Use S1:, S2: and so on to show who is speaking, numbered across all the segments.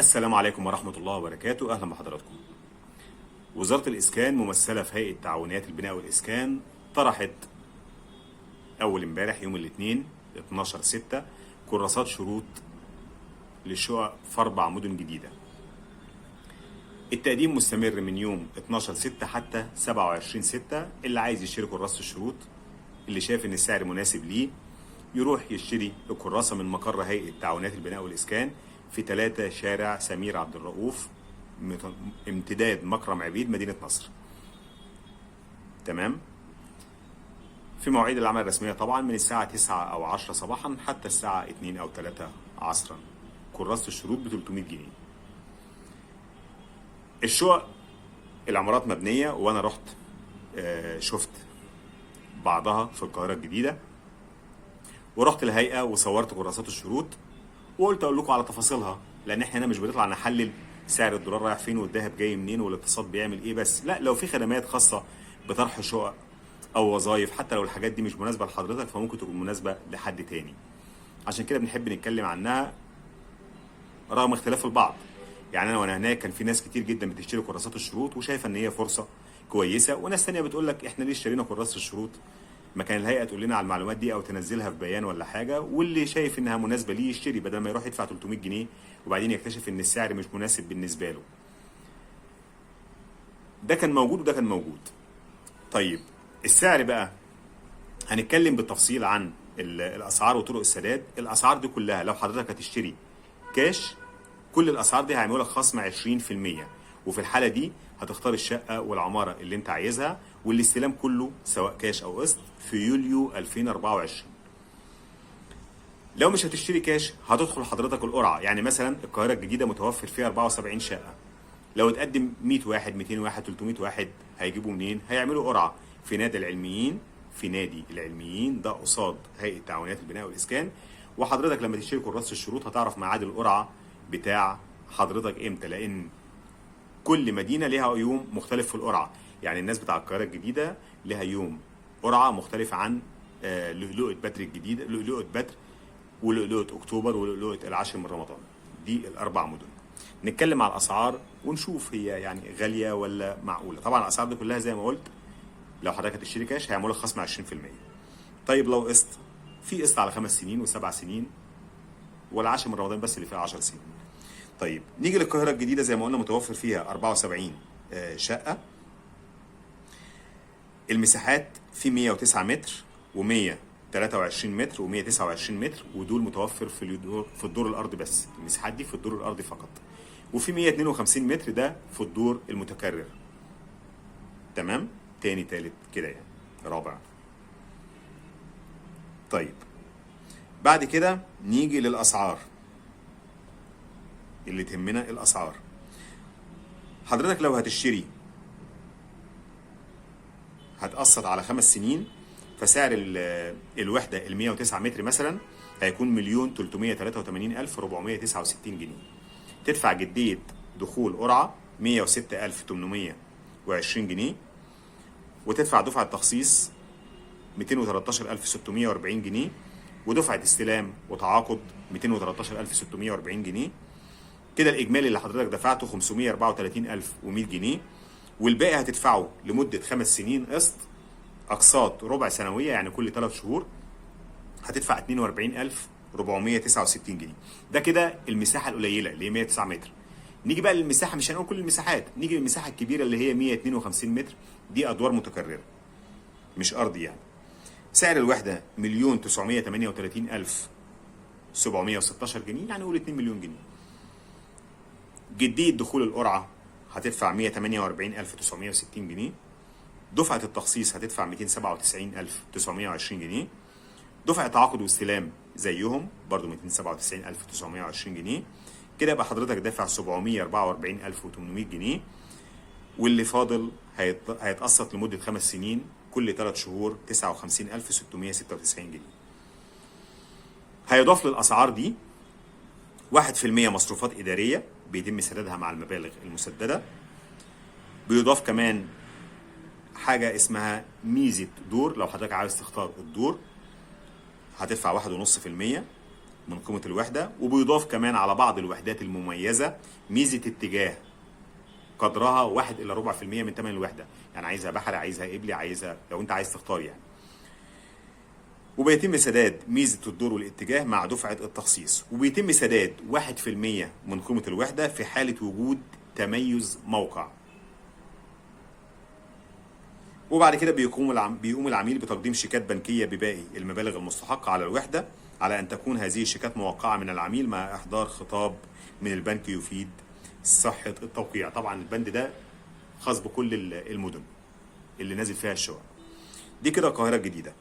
S1: السلام عليكم ورحمة الله وبركاته. أهلا بحضراتكم. وزارة الإسكان ممثلة في هيئة تعاونيات البناء والإسكان طرحت أول امبارح يوم الاثنين 12/6 كراسات شروط للشقق في 4 مدن جديدة. التقديم مستمر من يوم 12/6 حتى 27/6. اللي عايز يشتري كراسة الشروط، اللي شايف إن السعر مناسب ليه، يروح يشتري الكراسة من مقر هيئة تعاونيات البناء والإسكان في 3 شارع سمير عبد الرؤوف، امتداد مكرم عبيد، مدينة نصر. تمام. في مواعيد العمل الرسمية طبعا من الساعة 9 أو 10 صباحا حتى الساعة 2 أو 3 عصرا. كراسة الشروط ب 300 جنيه. الشقق العمارات مبنية، وأنا رحت شفت بعضها في القاهرة الجديدة، ورحت الهيئة وصورت كراسات الشروط وقلت أقول لكم على تفاصيلها، لأن احنا هنا مش بنطلع نحلل سعر الدولار رايح فين والذهب جاي منين والاقتصاد بيعمل ايه بس، لا، لو في خدمات خاصة بطرح شقق أو وظائف، حتى لو الحاجات دي مش مناسبة لحضرتك فممكن تكون مناسبة لحد تاني. عشان كده بنحب نتكلم عنها رغم اختلاف البعض. يعني انا وانا هناك كان في ناس كتير جدا بتشتري كراسات الشروط وشايفه ان هي فرصه كويسه، وناس تانية بتقول لك احنا ليه اشترينا كراسه الشروط؟ ما كان الهيئه تقول لنا على المعلومات دي او تنزلها في بيان ولا حاجه، واللي شايف انها مناسبه ليه يشتري بدل ما يروح يدفع 300 جنيه وبعدين يكتشف ان السعر مش مناسب بالنسبه له. ده كان موجود وده كان موجود. طيب السعر بقى، هنتكلم بالتفصيل عن الاسعار وطرق السداد. الاسعار دي كلها لو حضرتك هتشتري كاش، كل الاسعار دي هيعملوا لك خصم 20%، وفي الحاله دي هتختار الشقه والعماره اللي انت عايزها، والاستلام كله سواء كاش او قسط في يوليو 2024. لو مش هتشتري كاش هتدخل حضرتك القرعه. يعني مثلا القاهره الجديده متوفر فيها 74 شقه، لو اتقدم 100 واحد 200 واحد 300 واحد هيجيبوا منين؟ هيعملوا قرعه في نادي العلميين، في نادي العلميين ده قصاد هيئه تعاونيات البناء والاسكان. وحضرتك لما تشتري كراسه الشروط هتعرف ميعاد القرعه بتاع حضرتك امتى، لان كل مدينه ليها يوم مختلف في القرعه. يعني الناس بتاع القاهره الجديده لها يوم قرعه مختلف عن لؤلؤه بدر الجديده، لؤلؤه بدر ولؤلؤه اكتوبر ولؤلؤه العاشر من رمضان. دي ال4 مدن. نتكلم على الاسعار ونشوف هي يعني غاليه ولا معقوله. طبعا الاسعار دي كلها زي ما قلت لو حضرتك هتشتري كاش هيعملوا لك خصم 20%. طيب لو قسط، في قسط على 5 سنين و7 سنين والعاشر من رمضان بس اللي فيها 10 سنين. طيب نيجي للقاهرة الجديدة، زي ما قلنا متوفر فيها 74 شقة. المساحات في 109 متر و123 متر و129 متر، ودول متوفر في الدور الأرضي بس. المساحات دي في الدور الأرضي فقط. وفي 152 متر ده في الدور المتكرر. تمام؟ تاني تالت كده يعني رابع. طيب بعد كده نيجي للأسعار اللي تهمنا. الاسعار حضرتك لو هتشتري هتقسط على 5 سنين، فسعر الوحده ال 109 متر مثلا هيكون 1,383,469 جنيه. تدفع جديه دخول قرعه 106,820 جنيه، وتدفع دفعه تخصيص 213,640 جنيه، ودفعه استلام وتعاقد 213,640 جنيه. كده الاجمالي اللي حضرتك دفعته 534,100 جنيه، والباقي هتدفعه لمده 5 سنين قسط، اقساط ربع سنويه، يعني كل 3 شهور هتدفع 42,469 جنيه. ده كده المساحه القليله اللي هي 109 متر. نيجي بقى للمساحه، مش هنقول كل المساحات، نيجي للمساحه الكبيره اللي هي 152 متر، دي ادوار متكرره مش ارضي يعني. سعر الوحده 1,938,716 جنيه، يعني قول 2 مليون جنيه. جدية دخول القرعة هتدفع 148,960 جنيه. دفعة التخصيص هتدفع 297,920 جنيه. دفعة تعاقد واستلام زيهم برضو 297,920 جنيه. كده يبقى حضرتك دافع 744,800 جنيه، واللي فاضل هيتقسط لمدة 5 سنين كل 3 شهور 59,696 جنيه. هيضاف للأسعار دي 1% مصروفات إدارية بيتم سدادها مع المبالغ المسددة. بيضاف كمان حاجة اسمها ميزة دور. لو حضرتك عاوز تختار الدور هتدفع 1.5%، من قيمة الوحدة، وبيضاف كمان على بعض الوحدات المميزة ميزة اتجاه قدرها 1 إلى 4% من ثمن الوحدة، يعني عايزها بحري، عايزها قبلي، عايزها لو أنت عايز تختار يعني. وبيتم سداد ميزة الدور والاتجاه مع دفعة التخصيص، وبيتم سداد 1% من قيمة الوحدة في حالة وجود تميز موقع. وبعد كده بيقوم العميل بتقديم شيكات بنكية بباقي المبالغ المستحقة على الوحدة، على أن تكون هذه الشيكات موقعة من العميل مع إحضار خطاب من البنك يفيد صحة التوقيع. طبعا البند ده خاص بكل المدن اللي نازل فيها الشقق دي. كده القاهرة الجديدة.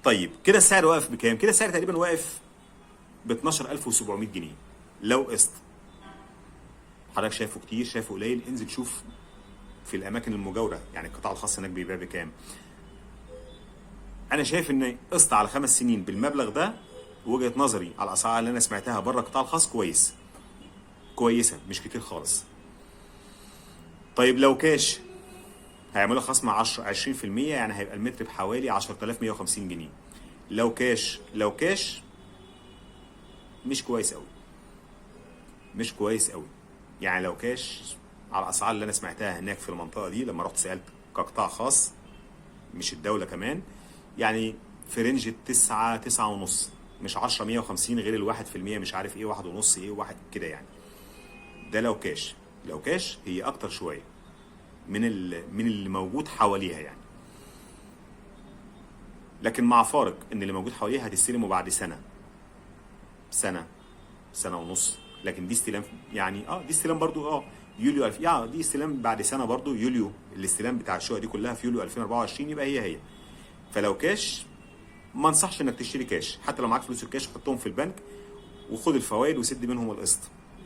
S1: طيب كده السعر واقف بكام؟ كده السعر تقريبا واقف ب 12700 جنيه لو قسط. حضرتك شايفه كتير، شايفه قليل؟ انزل شوف في الاماكن المجاوره، يعني القطاع الخاص هناك بيبيع بكام. انا شايف ان قسط على 5 سنين بالمبلغ ده، وجهه نظري على الاسعار اللي انا سمعتها بره القطاع الخاص كويسه، مش كتير خالص. طيب لو كاش هيعملوا خصم 20%، يعني هيبقى المتر بحوالي 10150 جنيه. لو كاش مش كويس قوي، يعني لو كاش على الاسعار اللي انا سمعتها هناك في المنطقه دي لما رحت سالت كقطاع خاص مش الدوله كمان، يعني في رينج 9 ونص، مش 10 150 غير الواحد في المية، مش عارف ايه، 1.5 ايه، واحد كده يعني. ده لو كاش هي اكتر شويه من اللي موجود حواليها يعني. لكن مع فارق ان اللي موجود حواليها هتستلمه بعد سنه ونص. لكن دي استلام يعني دي استلام برضو يوليو دي استلام بعد سنه برضو، يوليو الاستلام بتاع الشقق دي كلها في يوليو 2024، يبقى هي. فلو كاش ما انصحش انك تشتري كاش، حتى لو معاك فلوس الكاش حطهم في البنك وخد الفوائد وسد منهم القسط.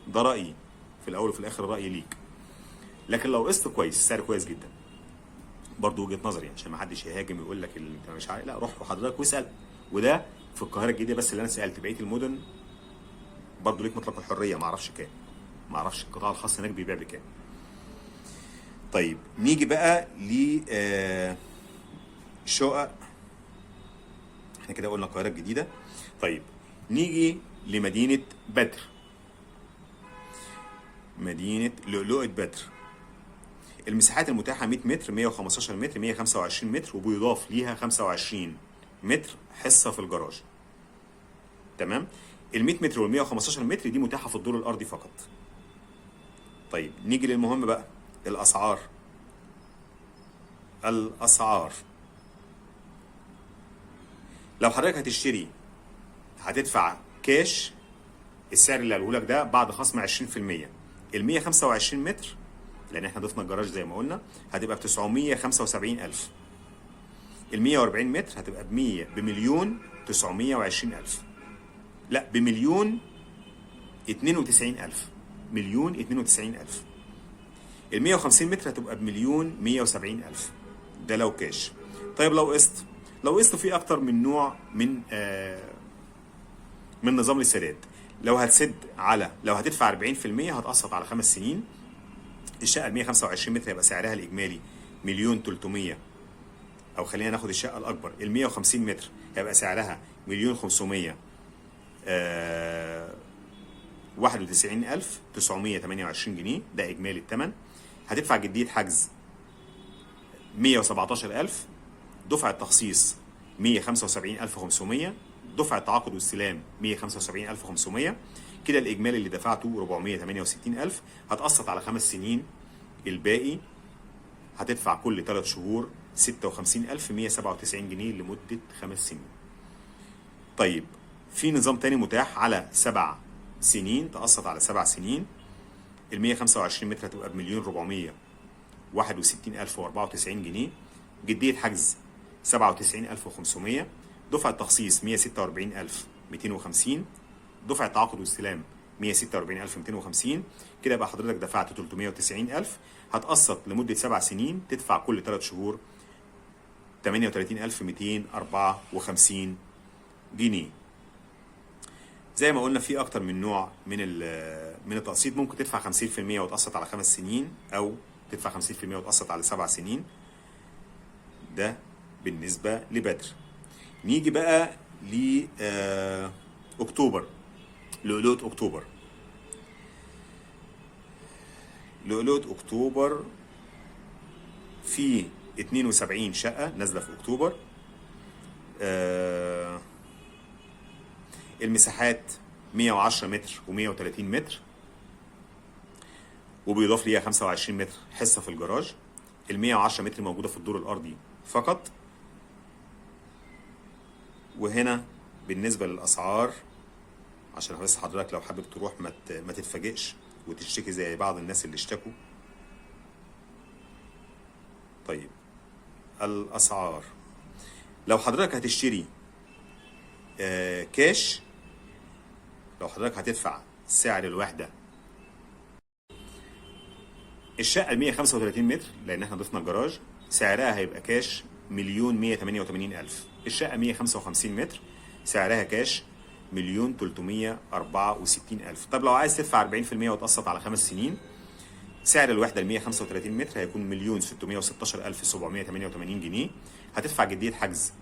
S1: ده رايي في الاول وفي الاخر، رايي ليك. لكن لو قسط كويس، السعر كويس جدا برضو، وجهه نظري عشان ما حدش يهاجم يقول لك انت مش عارف. لا، روح حضرتك واسال. وده في القاهره الجديده بس اللي انا سالت، بقيه المدن برضو ليك مطلق الحريه، ما اعرفش كام، ما اعرفش القطاع الخاص هناك بيبيع بكام. طيب نيجي بقى ل شقق. احنا كده قلنا القاهره الجديده. طيب نيجي لمدينه بدر، مدينه لؤلؤه بدر. المساحات المتاحه 100 متر، 115 متر، 125 متر، وبيضاف ليها 25 متر حصه في الجراج. تمام. ال 100 متر وال 115 متر دي متاحه في الدور الارضي فقط. طيب نيجي للمهم بقى، الاسعار. لو حضرتك هتشتري هتدفع كاش، السعر اللي قاله لك ده بعد خصم 20%. ال 125 متر لان احنا ضفنا الجراج زي ما قلنا هتبقى ب 975,000. ال 140 متر هتبقى بمليون 920,000. لا، بمليون 92,000. مليون 92,000. ال 150 متر هتبقى بمليون 170,000. ده لو كاش. طيب لو قسط في اكتر من نوع من نظام السداد. لو هتدفع 40% هتقسط على 5 سنين. الشقه ال 125 متر هيبقى سعرها الاجمالي مليون 300، او خلينا ناخد الشقه الاكبر، ال 150 متر هيبقى سعرها مليون 591,928 جنيه. ده اجمالي الثمن. هتدفع جديه حجز 117,000، دفعه تخصيص 175,500، دفعه تعاقد واستلام 175,500. كده الاجمالي اللي دفعته 468,000. هتقسط على 5 سنين. الباقي هتدفع كل 3 شهور 56,197 جنيه لمده 5 سنين. طيب في نظام تاني متاح على 7 سنين، تقسط على 7 سنين. ال 125 متر هتبقى بمليون 461,094 جنيه. جديه حجز 97,500، دفعه تخصيص 146,250، دفعه تعاقد واستلام 146,250. كده يبقى حضرتك دفعت 390,000. هتقسط لمده 7 سنين، تدفع كل 3 شهور 38,254 جنيه. زي ما قلنا في اكتر من نوع من التقسيط. ممكن تدفع 50% وتقسط على 5 سنين، او تدفع 50% وتقسط على 7 سنين. ده بالنسبه لبدر. نيجي بقى ل اكتوبر، لؤلؤة اكتوبر. لؤلؤة اكتوبر في 72 شقة نازلة في اكتوبر. المساحات 110 متر و130 متر، وبيضاف ليها 25 متر حصة في الجراج. ال 110 متر موجودة في الدور الأرضي فقط. وهنا بالنسبة للأسعار، عشان بس حضرتك لو حابب تروح ما تتفاجئش وتشتكي زي بعض الناس اللي اشتكوا. طيب الأسعار، لو حضرتك هتشتري كاش، لو حضرتك هتدفع سعر الوحدة الشقة ال 135 متر، لأن احنا ضفنا الجراج، سعرها هيبقى كاش 1,188,000. الشقة 155 متر سعرها كاش 1,364,000. طب لو عايز تدفع 40% وتقسط على 5 سنين، سعر الوحدة ال 135 متر هيكون 1,616,788 جنيه. هتدفع جدية حجز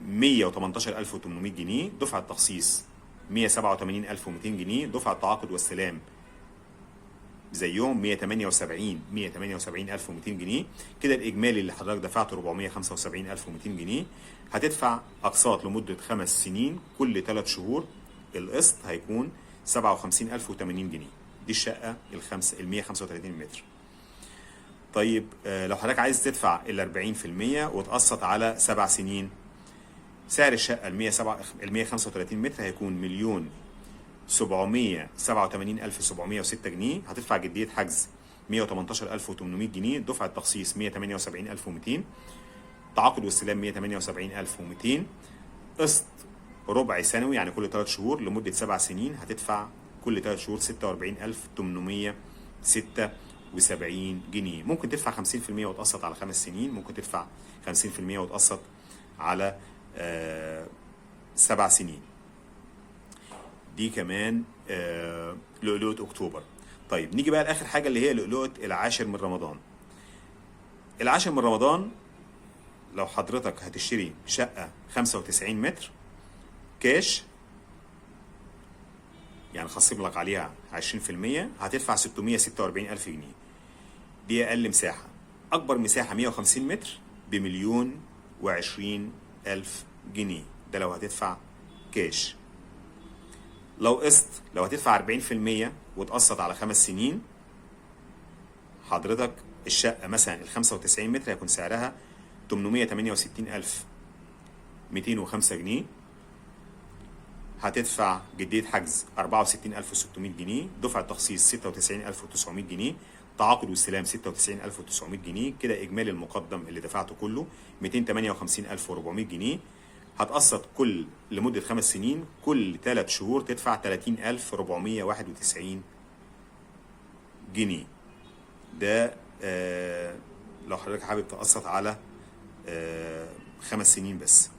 S1: 118,800 جنيه، دفعة تخصيص 187,200 جنيه، دفعة تعاقد واستلام زيهم 178,200 جنيه. كده الإجمالي اللي حضرتك دفعته 475,200 جنيه. هتدفع أقساط لمدة 5 سنين، كل 3 شهور القسط هيكون 57,080 جنيه. دي الشقة ال 135 متر. طيب لو حضرتك عايز تدفع ال 40% وتقسط على 7 سنين، سعر الشقة ال 135 متر هيكون 1,787,706 جنيه. هتدفع جدية حجز 118,800 جنيه، دفعة تخصيص 178,200، تعاقد واستلام 178,200، قسط ربع سنوي يعني كل 3 شهور لمدة 7 سنين. هتدفع كل 3 شهور 46,876 جنيه. ممكن تدفع 50% وتقسط على 5 سنين، ممكن تدفع 50% وتقسط على 7 سنين. دي كمان لؤلؤة اكتوبر. طيب نيجي بقى لاخر حاجه اللي هي لؤلؤة العاشر من رمضان. العاشر من رمضان لو حضرتك هتشتري شقه 95 متر كاش، يعني خصم لك عليها 20%، هتدفع 646,000 جنيه. دي اقل مساحه. اكبر مساحه 150 متر ب1,020,000 جنيه، ده لو هتدفع كاش. لو قسط، لو هتدفع 40% وتقسط على 5 سنين، حضرتك الشقة مثلا ال 95 متر هيكون سعرها 868,205 جنيه. هتدفع جدية حجز 64,600 جنيه، دفعة تخصيص 96,900 جنيه، تعاقد واستلام 96,900 جنيه. كده إجمالي المقدم اللي دفعته كله 258,400 جنيه. هتقسط كل لمدة 5 سنين، كل 3 شهور تدفع 30,491 جنيه. ده لو حضرتك حابب تقسط على 5 سنين بس.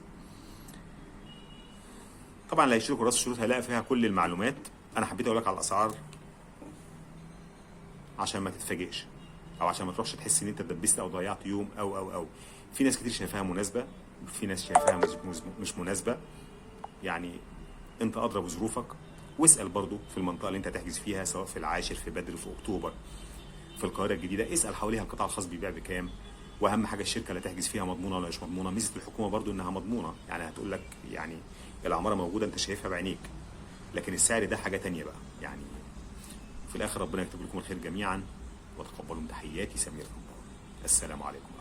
S1: طبعا اللي هيشتري كراسة الشروط هيلاقي فيها كل المعلومات. انا حبيت اقول لك على الاسعار عشان ما تتفاجئش، او عشان ما تروحش تحس ان انت اتدبست او ضيعت يوم او في ناس كتير شايفاها مناسبه، في ناس شايفاها مش مناسبه. يعني انت ادرى بظروفك، واسال برضو في المنطقه اللي انت هتحجز فيها، سواء في العاشر، في بدر، في اكتوبر، في القاهره الجديده. اسال حواليها القطاع الخاص بيبيع بكام، واهم حاجه الشركه اللي هتحجز فيها مضمونه ولا مش مضمونه. ميزه الحكومه برضو انها مضمونه، يعني هتقول لك يعني العماره موجوده انت شايفها بعينيك، لكن السعر ده حاجه تانية بقى. يعني في الاخر ربنا يكتب لكم الخير جميعا، وتقبلوا تحياتي سمير. السلام عليكم.